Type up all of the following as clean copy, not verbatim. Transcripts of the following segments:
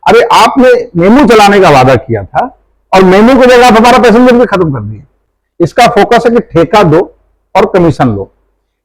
अरे आपने मेमू चलाने का वादा किया था और मेमू की जगह आप हमारा पैसेंजर भी खत्म कर दिए। इसका फोकस है कि ठेका दो और कमीशन लो।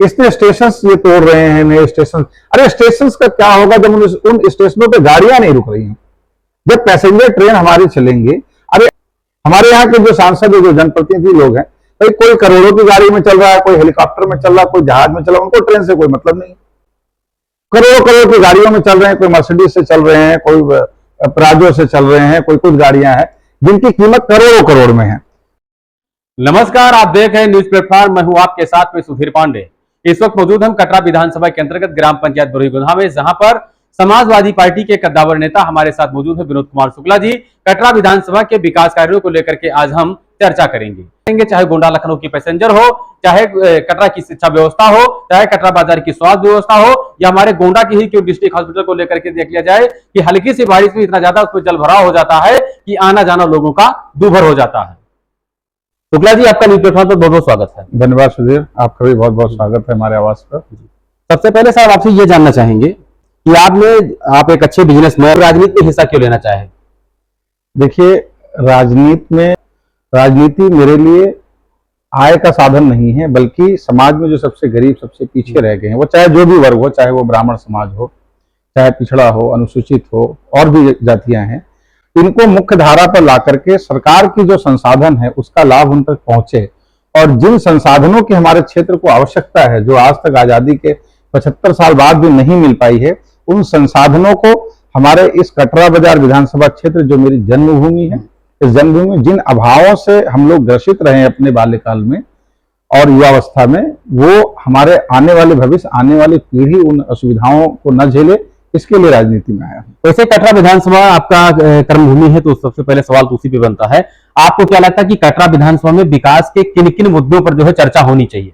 इसने स्टेशन ये तोड़ रहे हैं, नए स्टेशन। अरे स्टेशन का क्या होगा जब उन स्टेशनों पे गाड़ियां नहीं रुक रही हैं, जब पैसेंजर ट्रेन हमारी चलेंगे। अरे हमारे यहाँ के जो सांसद जो जनप्रतिनिधि लोग हैं, भाई कोई करोड़ों की गाड़ी में चल रहा है, कोई हेलीकॉप्टर में चल रहा है, कोई जहाज में चल रहा है, उनको ट्रेन से कोई मतलब नहीं। करोड़ों करोड़ की गाड़ियों में चल रहे हैं, कोई मर्सिडीज से चल रहे हैं, कोई प्राजो से चल रहे हैं, कोई कुछ गाड़ियां हैं जिनकी कीमत करोड़ों करोड़ में है। नमस्कार, आप देख रहे हैं न्यूज प्लेटफॉर्म। मैं हूं आपके साथ में सुधीर पांडे। इस वक्त मौजूद हम कटरा विधानसभा के अंतर्गत ग्राम पंचायत बुरईगुंधा में, जहां पर समाजवादी पार्टी के कद्दावर नेता हमारे साथ मौजूद है विनोद कुमार शुक्ला जी। कटरा विधानसभा के विकास कार्यों को लेकर के आज हम चर्चा करेंगे, चाहे गोंडा लखनऊ की पैसेंजर हो, चाहे कटरा की शिक्षा व्यवस्था हो, चाहे कटरा बाजार की स्वास्थ्य व्यवस्था हो, या हमारे गोंडा की ही क्यों डिस्ट्रिक्ट हॉस्पिटल को लेकर के देख लिया जाए कि हल्की सी बारिश में इतना ज्यादा उसमें जल भराव हो जाता है कि आना जाना लोगों का दूभर हो जाता है। शुक्ला जी, आपका न्यूज प्लेटफॉर्म पर बहुत बहुत स्वागत है। धन्यवाद सुधीर, आपका भी बहुत बहुत स्वागत है हमारे आवाज पर। सबसे पहले साहब आपसे ये जानना चाहेंगे कि आप एक अच्छे बिजनेसमैन, राजनीति में हिस्सा क्यों लेना चाहे? देखिए, राजनीति मेरे लिए आय का साधन नहीं है, बल्कि समाज में जो सबसे गरीब, सबसे पीछे रह गए हैं, वो चाहे जो भी वर्ग हो, चाहे वो ब्राह्मण समाज हो, चाहे पिछड़ा हो, अनुसूचित हो, और भी जातियां हैं, इनको मुख्य धारा पर ला करके सरकार की जो संसाधन है उसका लाभ उन तक पहुंचे। और जिन संसाधनों की हमारे क्षेत्र को आवश्यकता है, जो आज तक आजादी के 75 साल बाद भी नहीं मिल पाई है, उन संसाधनों को हमारे इस कटरा बाजार विधानसभा क्षेत्र, जो मेरी जन्मभूमि है, इस जन्मभूमि में जिन अभावों से हम लोग ग्रसित रहे अपने बाल्यकाल में और युवावस्था में, वो हमारे आने वाले भविष्य, आने वाली पीढ़ी उन असुविधाओं को न झेले, इसके लिए राजनीति में आया हूं। वैसे कटरा विधानसभा आपका कर्मभूमि है, तो सबसे पहले सवाल तो उसी पे बनता है, आपको क्या लगता है कि कटरा विधानसभा में विकास के किन किन मुद्दों पर जो है चर्चा होनी चाहिए?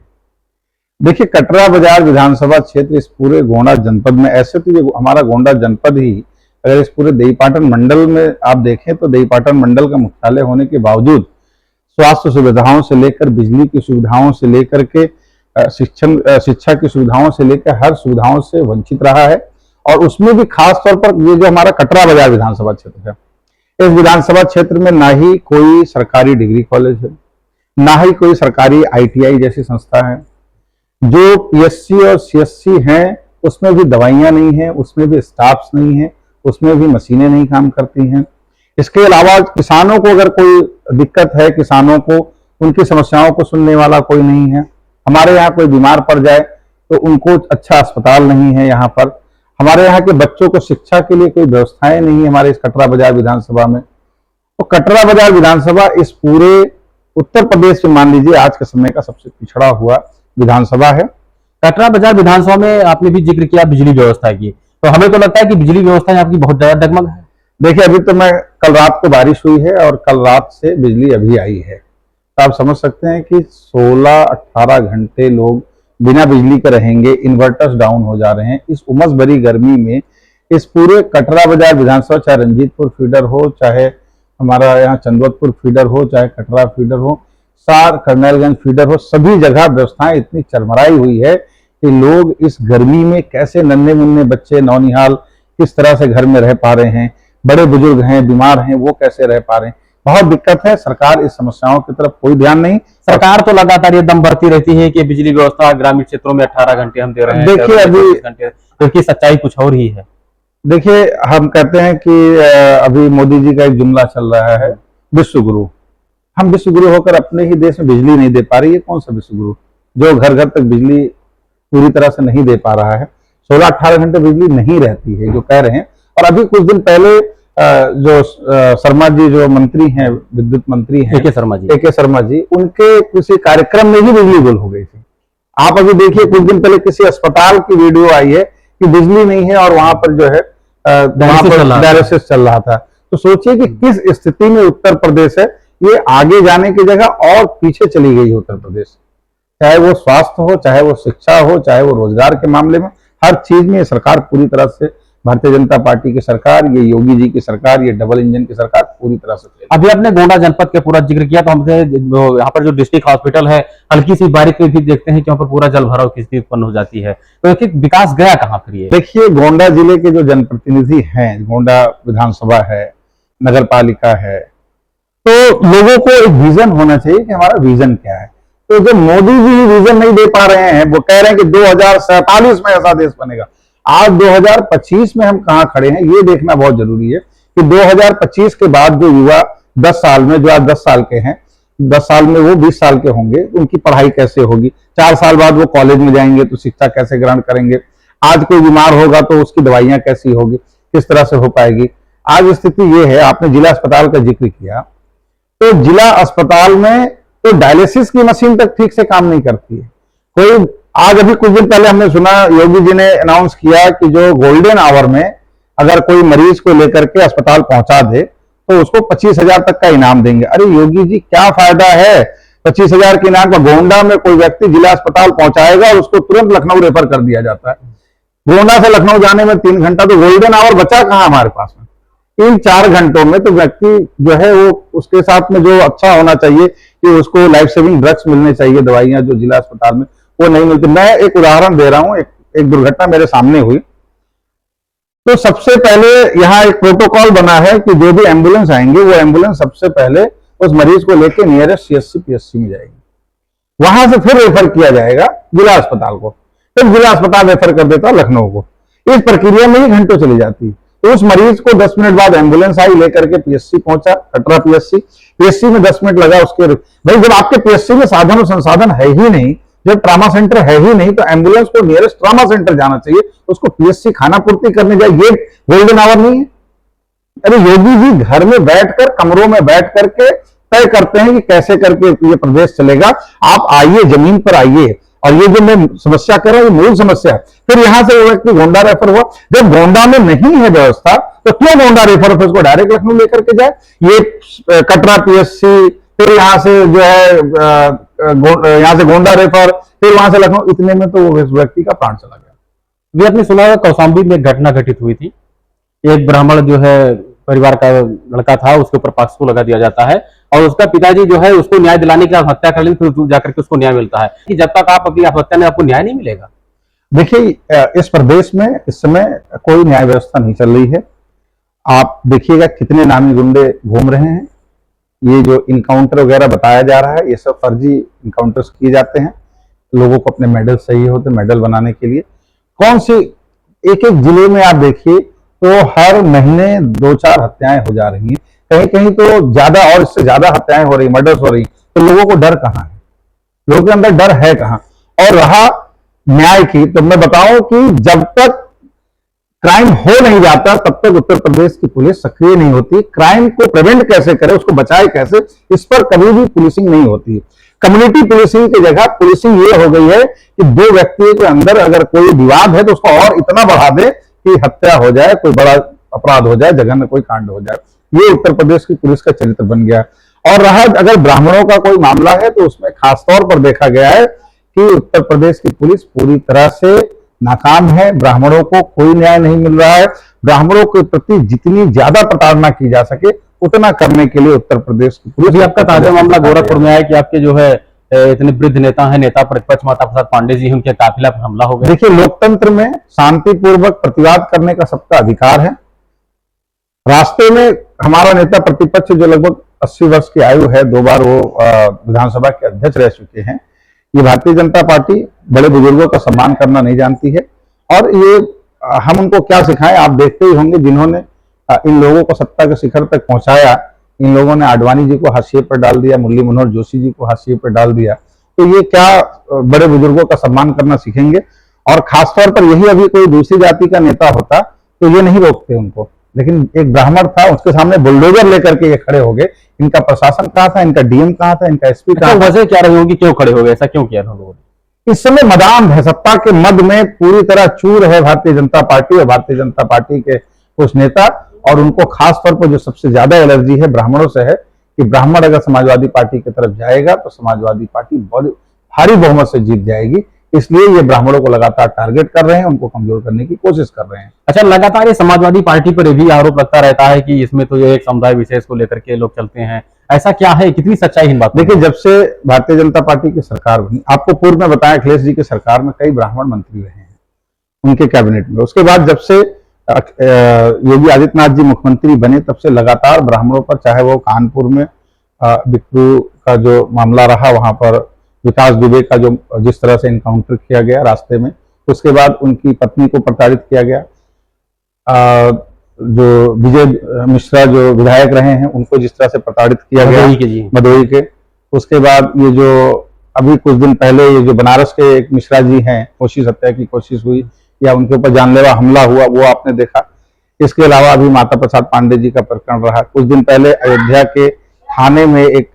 देखिए, कटरा बाजार विधानसभा क्षेत्र इस पूरे गोंडा जनपद में, ऐसे तो ये हमारा गोंडा जनपद ही, अगर इस पूरे देवीपाटन मंडल में आप देखें तो देवीपाटन मंडल का मुख्यालय होने के बावजूद स्वास्थ्य सुविधाओं से लेकर, बिजली की सुविधाओं से लेकर के, शिक्षा की सुविधाओं से लेकर हर सुविधाओं से वंचित रहा है। और उसमें भी खास तौर पर ये जो हमारा कटरा बाजार विधानसभा क्षेत्र है, इस विधानसभा क्षेत्र में ना ही कोई सरकारी डिग्री कॉलेज है, ना ही कोई सरकारी ITI जैसी संस्था है। जो PSC और CSC हैं उसमें भी दवाइयां नहीं है, उसमें भी स्टाफ्स नहीं है, उसमें भी मशीनें नहीं काम करती हैं। इसके अलावा किसानों को अगर कोई दिक्कत है, किसानों को उनकी समस्याओं को सुनने वाला कोई नहीं है। हमारे यहाँ कोई बीमार पड़ जाए तो उनको अच्छा अस्पताल नहीं है यहाँ पर। हमारे यहाँ के बच्चों को शिक्षा के लिए कोई व्यवस्थाएं नहीं है हमारे इस कटरा बाजार विधानसभा में। तो कटरा बाजार विधानसभा इस पूरे उत्तर प्रदेश में, मान लीजिए, आज के समय का सबसे पिछड़ा हुआ विधानसभा है। कटरा बाजार विधानसभा में आपने भी जिक्र किया बिजली व्यवस्था की, तो हमें तो लगता है कि बिजली व्यवस्था आपकी बहुत ज्यादा डगमग है। देखिए, अभी तो कल रात को बारिश हुई है और कल रात से बिजली अभी आई है, तो आप समझ सकते हैं कि 16-18 घंटे लोग बिना बिजली के रहेंगे। इन्वर्टर्स डाउन हो जा रहे हैं इस उमस भरी गर्मी में। इस पूरे कटरा बाजार विधानसभा, चाहे रंजीतपुर फीडर हो, चाहे हमारा यहाँ चंदवतपुर फीडर हो, चाहे कटरा फीडर हो, सार कर्नलगंज फीडर हो, सभी जगह व्यवस्थाएं इतनी चरमराई हुई है कि लोग इस गर्मी में कैसे, नन्हे मुन्ने बच्चे, नौनिहाल किस तरह से घर में रह पा रहे हैं, बड़े बुजुर्ग हैं, बीमार हैं, वो कैसे रह पा रहे हैं। बहुत दिक्कत है। सरकार इस समस्याओं की तरफ कोई ध्यान नहीं। सरकार तो लगातार ये दम भरती रहती है कि बिजली व्यवस्था ग्रामीण क्षेत्रों में 18 घंटे हम दे रहे हैं। देखिए, अभी सच्चाई कुछ और ही है। देखिए, हम कहते हैं कि अभी मोदी जी का एक जुमला चल रहा है, विश्व गुरु। हम विश्व गुरु होकर अपने ही देश में बिजली नहीं दे पा रही है। कौन सा विश्व गुरु जो घर घर तक बिजली पूरी तरह से नहीं दे पा रहा है? 16-18 घंटे बिजली नहीं रहती है जो कह रहे हैं। और अभी कुछ दिन पहले जो शर्मा जी, जो मंत्री हैं, विद्युत मंत्री हैं, AK शर्मा जी, उनके किसी कार्यक्रम में ही बिजली गुल हो गई थी। आप अभी देखिए, कुछ दिन पहले किसी अस्पताल की वीडियो आई है कि बिजली नहीं है और वहां पर जो है डायलिसिस चल रहा था। तो सोचिए कि किस स्थिति में उत्तर प्रदेश है। ये आगे जाने की जगह और पीछे चली गई है उत्तर प्रदेश, चाहे वो स्वास्थ्य हो, चाहे वो शिक्षा हो, चाहे वो रोजगार के मामले में, हर चीज में सरकार पूरी तरह से भारतीय जनता पार्टी की सरकार, ये योगी जी की सरकार, ये डबल इंजन की सरकार पूरी तरह से फेल। अभी आपने गोंडा जनपद के पूरा जिक्र किया, तो हमसे यहाँ पर जो डिस्ट्रिक्ट हॉस्पिटल है, हल्की सी बारिश में भी देखते हैं कि वहाँ पर पूरा जल भराव की स्थिति उत्पन्न हो जाती है। तो एक विकास गया कहाँ फिर ये? देखिए, गोंडा जिले के जो जनप्रतिनिधि हैं, गोंडा विधानसभा है, नगर पालिका है, तो लोगों को एक विजन होना चाहिए कि हमारा विजन क्या है। तो जो मोदी जी विजन नहीं दे पा रहे हैं, वो कह रहे हैं कि 2047 में ऐसा देश बनेगा। आज 2025 में हम कहां खड़े हैं, ये देखना बहुत जरूरी है कि 2025 के बाद जो युवा 10 साल में, जो आज 10 साल के हैं, 10 साल में वो 20 साल के होंगे, उनकी पढ़ाई कैसे होगी। 4 साल बाद वो कॉलेज में जाएंगे तो शिक्षा कैसे ग्रहण करेंगे। आज कोई बीमार होगा तो उसकी दवाइयां कैसी होगी, किस तरह से हो पाएगी। आज स्थिति ये है, आपने जिला अस्पताल का जिक्र किया, तो जिला अस्पताल में तो डायलिसिस की मशीन तक ठीक से काम नहीं करती है। कोई आज अभी कुछ दिन पहले हमने सुना, योगी जी ने अनाउंस किया कि जो गोल्डन आवर में अगर कोई मरीज को लेकर के अस्पताल पहुंचा दे तो उसको 25,000 तक का इनाम देंगे। अरे योगी जी, क्या फायदा है 25,000 के इनाम का? गोंडा में कोई व्यक्ति जिला अस्पताल पहुंचाएगा और उसको तुरंत लखनऊ रेफर कर दिया जाता है। गोंडा से लखनऊ जाने में 3 घंटा, तो गोल्डन आवर बचा कहां हमारे पास में? इन 4 घंटों में तो व्यक्ति जो है वो, उसके साथ में जो अच्छा होना चाहिए कि उसको लाइफ सेविंग ड्रग्स मिलने चाहिए, दवाइयां जो जिला अस्पताल में वो नहीं मिलती। मैं एक उदाहरण दे रहा हूं, एक दुर्घटना मेरे सामने हुई। तो सबसे पहले यहाँ एक प्रोटोकॉल बना है कि जो भी एम्बुलेंस आएंगे, वो एम्बुलेंस सबसे पहले उस मरीज को लेके नियरेस्ट सीएससी पीएससी में जाएगी, वहां से फिर रेफर किया जाएगा जिला अस्पताल को, फिर जिला अस्पताल रेफर कर देता लखनऊ को। इस प्रक्रिया में ही घंटों चली जाती। तो उस मरीज को 10 मिनट बाद एम्बुलेंस आई, लेकर के पीएससी पहुंचा, कटरा पीएससी में 10 मिनट लगा उसके। भाई, जब आपके पीएससी में साधन और संसाधन है ही नहीं, जब ट्रामा सेंटर है ही नहीं, तो एम्बुलेंस को नियरेस्ट ट्रामा सेंटर जाना चाहिए, उसको पीएससी खाना पूर्ति करने जाए। ये गोल्डन आवर नहीं है? अरे योगी जी घर में बैठकर, कमरों में बैठ करके तय करते हैं कि कैसे करके ये प्रदेश चलेगा। आप आइए, जमीन पर आइए, और ये जो मैं समस्या कर रहा हूं, ये मूल समस्या है। फिर यहां से वो व्यक्ति गोंडा रेफर हुआ। जब गोंडा में नहीं है व्यवस्था, तो क्यों गोंडा रेफर ऑफिस को डायरेक्ट लखनऊ लेकर के जाए? ये कटरा पीएससी, फिर यहां से जो है यहां से गोंडा रेफर, फिर वहां से लखनऊ, इतने में तो उस व्यक्ति का प्राण चला गया। भी आपने सुना होगा, कौशाम्बी में एक घटना घटित हुई थी। एक ब्राह्मण जो है परिवार का लड़का था, उसके ऊपर पॉक्सो लगा दिया जाता है, और उसका पिताजी जो है उसको न्याय दिलाने के लिए हत्या कर लेते, फिर जाकर के उसको न्याय मिलता है। कि जब तक आप अपनी आत्महत्या में, आपको न्याय नहीं मिलेगा। देखिए, इस प्रदेश में इस समय कोई न्याय व्यवस्था नहीं चल रही है। आप देखिएगा कितने नामी गुंडे घूम रहे हैं। ये जो इनकाउंटर वगैरह बताया जा रहा है, ये सब फर्जी इनकाउंटर्स किए जाते हैं। लोगों को अपने मेडल चाहिए होते, मेडल बनाने के लिए। कौन सी एक एक जिले में आप देखिए तो हर महीने 2-4 हत्याएं हो जा रही हैं, कहीं कहीं तो ज्यादा, और इससे ज्यादा हत्याएं हो रही, मर्डर्स हो रही। तो लोगों को डर कहां है? लोगों के अंदर डर है कहां? और रहा न्याय की, तो मैं बताऊं कि जब तक क्राइम हो नहीं जाता, तब तक उत्तर प्रदेश की पुलिस सक्रिय नहीं होती। क्राइम को प्रिवेंट कैसे करे, उसको बचाए कैसे, इस पर कभी भी पुलिसिंग नहीं होती। कम्युनिटी पुलिसिंग की जगह पुलिसिंग ये हो गई है कि 2 व्यक्तियों के अंदर अगर कोई विवाद है तो उसको और इतना बढ़ा दे कि हत्या हो जाए, कोई बड़ा अपराध हो जाए, जघन्य कोई कांड हो जाए। ये उत्तर प्रदेश की पुलिस का चरित्र बन गया। और रहा अगर ब्राह्मणों का कोई मामला है, तो उसमें खासतौर पर देखा गया है कि उत्तर प्रदेश की पुलिस पूरी तरह से नाकाम है। ब्राह्मणों को कोई न्याय नहीं मिल रहा है। ब्राह्मणों के प्रति जितनी ज्यादा प्रताड़ना की जा सके, उतना करने के लिए उत्तर प्रदेश की पुलिस। आपका ताजा मामला गोरखपुर में आया कि आपके जो है इतने वृद्ध नेता है, नेता प्रतिपक्ष माता प्रसाद पांडे जी, उनके काफिला पर हमला हो गया। देखिए, लोकतंत्र में शांतिपूर्वक प्रतिवाद करने का सबका अधिकार है। रास्ते में हमारा नेता प्रतिपक्ष, जो लगभग 80 वर्ष की आयु है, 2 बार वो विधानसभा के अध्यक्ष रह चुके हैं, ये भारतीय जनता पार्टी बड़े बुजुर्गों का सम्मान करना नहीं जानती है। और ये हम उनको क्या सिखाएं, आप देखते ही होंगे, जिन्होंने इन लोगों को सत्ता के शिखर तक पहुंचाया, इन लोगों ने आडवाणी जी को हाशिए पर डाल दिया, मुरली मनोहर जोशी जी को हाशिए पर डाल दिया। तो ये क्या बड़े बुजुर्गों का सम्मान करना सीखेंगे? और खासतौर पर यही अभी कोई दूसरी जाति का नेता होता तो ये नहीं रोकते उनको, लेकिन एक ब्राह्मण था, उसके सामने बुलडोजर लेकर के ये खड़े हो गए। इनका प्रशासन कहाँ था, इनका डीएम कहाँ था, इनका एसपी कहाँ था? वजह क्या रही होगी, क्यों खड़े हो गए, ऐसा क्यों किया लोगों ने? इस समय मदान है, सत्ता के मद में पूरी तरह चूर है भारतीय जनता पार्टी और भारतीय जनता पार्टी के कुछ नेता। और उनको खास तौर पर जो सबसे ज्यादा एलर्जी है ब्राह्मणों से है कि ब्राह्मण अगर समाजवादी पार्टी की तरफ जाएगा तो समाजवादी पार्टी बहुत भारी बहुमत से जीत जाएगी। इसलिए ये ब्राह्मणों को लगातार टारगेट कर रहे हैं, उनको कमजोर करने की कोशिश कर रहे हैं। अच्छा, लगातार ये समाजवादी पार्टी पर भी आरोप लगता रहता है कि इसमें तो ये एक समुदाय विशेष को लेकर के लोग चलते हैं, ऐसा क्या है, कितनी सच्चाई इन बातों में? देखिए, जब से भारतीय जनता पार्टी की सरकार बनी, आपको पूर्व में बताया अखिलेश जी की सरकार में कई ब्राह्मण मंत्री रहे हैं उनके कैबिनेट में। उसके बाद जब से योगी आदित्यनाथ जी मुख्यमंत्री बने, तब से लगातार ब्राह्मणों पर, चाहे वो कानपुर में बिक्रू का जो मामला रहा, वहां पर विकास दुबे का जो जिस तरह से इनकाउंटर किया गया रास्ते में, उसके बाद उनकी पत्नी को प्रताड़ित किया गया, जो विजय मिश्रा जो विधायक रहे हैं उनको जिस तरह से प्रताड़ित किया गया भदोही के, उसके बाद ये जो अभी कुछ दिन पहले ये जो बनारस के एक मिश्रा जी हैं, कोशिश हत्या की कोशिश हुई या उनके ऊपर जानलेवा हमला हुआ, वो आपने देखा। इसके अलावा अभी माता प्रसाद पांडे जी का प्रकरण रहा। कुछ दिन पहले अयोध्या के थाने में एक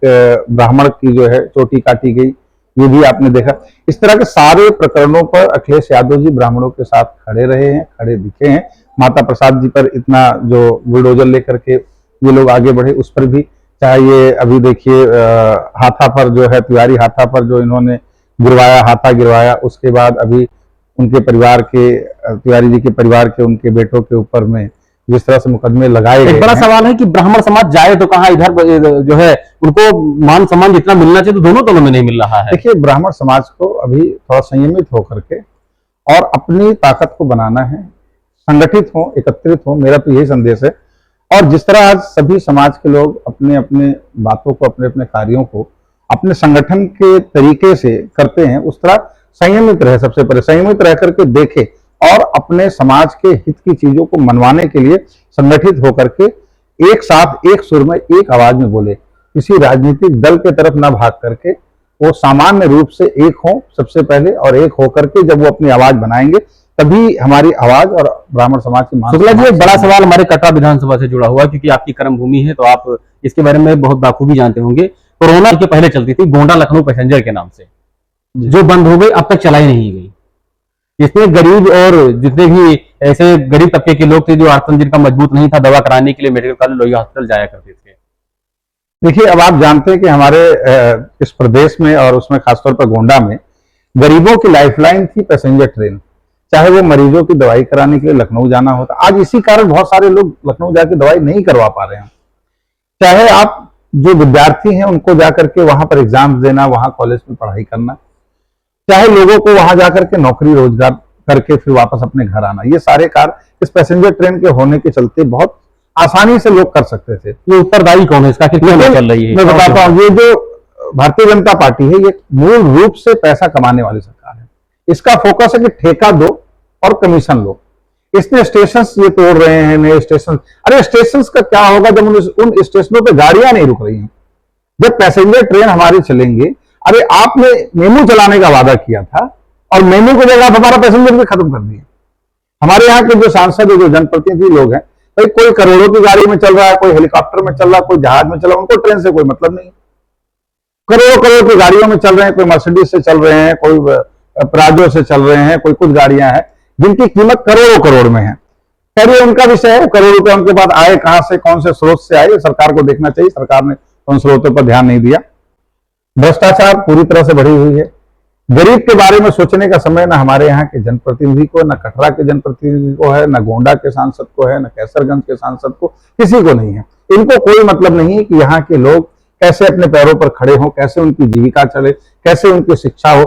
ब्राह्मण की जो है चोटी काटी गई, ये भी आपने देखा। इस तरह के सारे प्रकरणों पर अखिलेश यादव जी ब्राह्मणों के साथ खड़े रहे हैं, खड़े दिखे हैं। माता प्रसाद जी पर इतना जो बुलडोजर लेकर के ये लोग आगे बढ़े, उस पर भी, चाहे ये अभी देखिए हाथा पर जो है, तिवारी हाथा पर जो इन्होंने गिरवाया, हाथा गिरवाया, उसके बाद अभी उनके परिवार के, तिवारी जी के परिवार के, उनके बेटों के ऊपर में जिस तरह से मुकदमे लगाए गए। एक बड़ा सवाल है कि ब्राह्मण समाज जाए तो कहाँ, इधर जो है उनको मान सम्मान जितना मिलना चाहिए तो दोनों में नहीं मिल रहा है। देखिए, ब्राह्मण समाज को अभी थोड़ा संयमित होकर के और अपनी ताकत को बनाना है, संगठित हो, एकत्रित हो, मेरा तो यही संदेश है। और जिस तरह आज सभी समाज के लोग अपने अपने बातों को, अपने अपने कार्यों को अपने संगठन के तरीके से करते हैं, उस तरह संयमित रहे, सबसे पहले संयमित रह करके देखे और अपने समाज के हित की चीजों को मनवाने के लिए संगठित होकर के एक साथ, एक सुर में, एक आवाज में बोले। किसी राजनीतिक दल के तरफ न भाग करके वो सामान्य रूप से एक हो सबसे पहले, और एक होकर के जब वो अपनी आवाज बनाएंगे तभी हमारी आवाज और ब्राह्मण समाज की मान। शुक्ला जी, एक बड़ा सवाल हमारे कटरा विधानसभा से जुड़ा हुआ, क्योंकि आपकी कर्म भूमि है तो आप इसके बारे में बहुत बाखूबी जानते होंगे। कोरोना के पहले चलती थी गोंडा लखनऊ पैसेंजर के नाम से, जो बंद हो गई, अब तक चलाई नहीं गई। इसमें गरीब और जितने भी ऐसे गरीब तबके के लोग थे जो आर्थिक जिनका मजबूत नहीं था, दवा कराने के लिए मेडिकल कॉलेज लोहिया हॉस्पिटल जाया करते थे। देखिए, अब आप जानते हैं कि हमारे इस प्रदेश में और उसमें खासतौर पर गोंडा में गरीबों की लाइफलाइन थी पैसेंजर ट्रेन, चाहे वो मरीजों की दवाई कराने के लिए लखनऊ जाना होता। आज इसी कारण बहुत सारे लोग लखनऊ जाकर दवाई नहीं करवा पा रहे हैं। चाहे आप जो विद्यार्थी हैं उनको जाकर के वहां पर एग्जाम देना, वहां कॉलेज में पढ़ाई करना, चाहे लोगों को वहां जाकर के नौकरी रोजगार करके फिर वापस अपने घर आना, ये सारे कार्य इस पैसेंजर ट्रेन के होने के चलते बहुत आसानी से लोग कर सकते थे। ये उत्तरदायी कौन है इसका, कितने में चल रही है? मैं बताता हूँ, ये जो भारतीय जनता पार्टी है, ये मूल रूप से पैसा कमाने वाली सरकार है। इसका फोकस है कि ठेका दो और कमीशन लो। इसने स्टेशन ये तोड़ रहे हैं, नए स्टेशन। अरे स्टेशन का क्या होगा जब उन स्टेशनों पे गाड़ियां नहीं रुक रही हैं, जब पैसेंजर ट्रेन हमारी चलेंगे। अरे आपने मेमू चलाने का वादा किया था और मेमू की जगह आप हमारा पैसेंजर भी खत्म कर दिए। हमारे यहाँ के जो सांसद, जो जनप्रतिनिधि लोग हैं, भाई कोई करोड़ों की गाड़ी में चल रहा है, कोई हेलीकॉप्टर में चल रहा है, कोई जहाज में चल रहा है, उनको ट्रेन से कोई मतलब नहीं। करोड़ों करोड़ की गाड़ियों में चल रहे हैं, कोई मर्सिडीज से चल रहे हैं, कोई प्राजो से चल रहे हैं, कोई कुछ गाड़ियां हैं जिनकी कीमत करोड़ों करोड़ में है। खैर ये उनका विषय है, करोड़ रुपए उनके पास आए कहां से, कौन से स्रोत से आए, सरकार को देखना चाहिए। सरकार ने उन स्रोतों पर ध्यान नहीं दिया। भ्रष्टाचार पूरी तरह से बढ़ी हुई है। गरीब के बारे में सोचने का समय न हमारे यहाँ के जनप्रतिनिधि को, न कटरा के जनप्रतिनिधि को है, न गोंडा के सांसद को है, न कैसरगंज के सांसद को, किसी को नहीं है। इनको कोई मतलब नहीं है कि यहाँ के लोग कैसे अपने पैरों पर खड़े हों, कैसे उनकी जीविका चले, कैसे उनकी शिक्षा हो।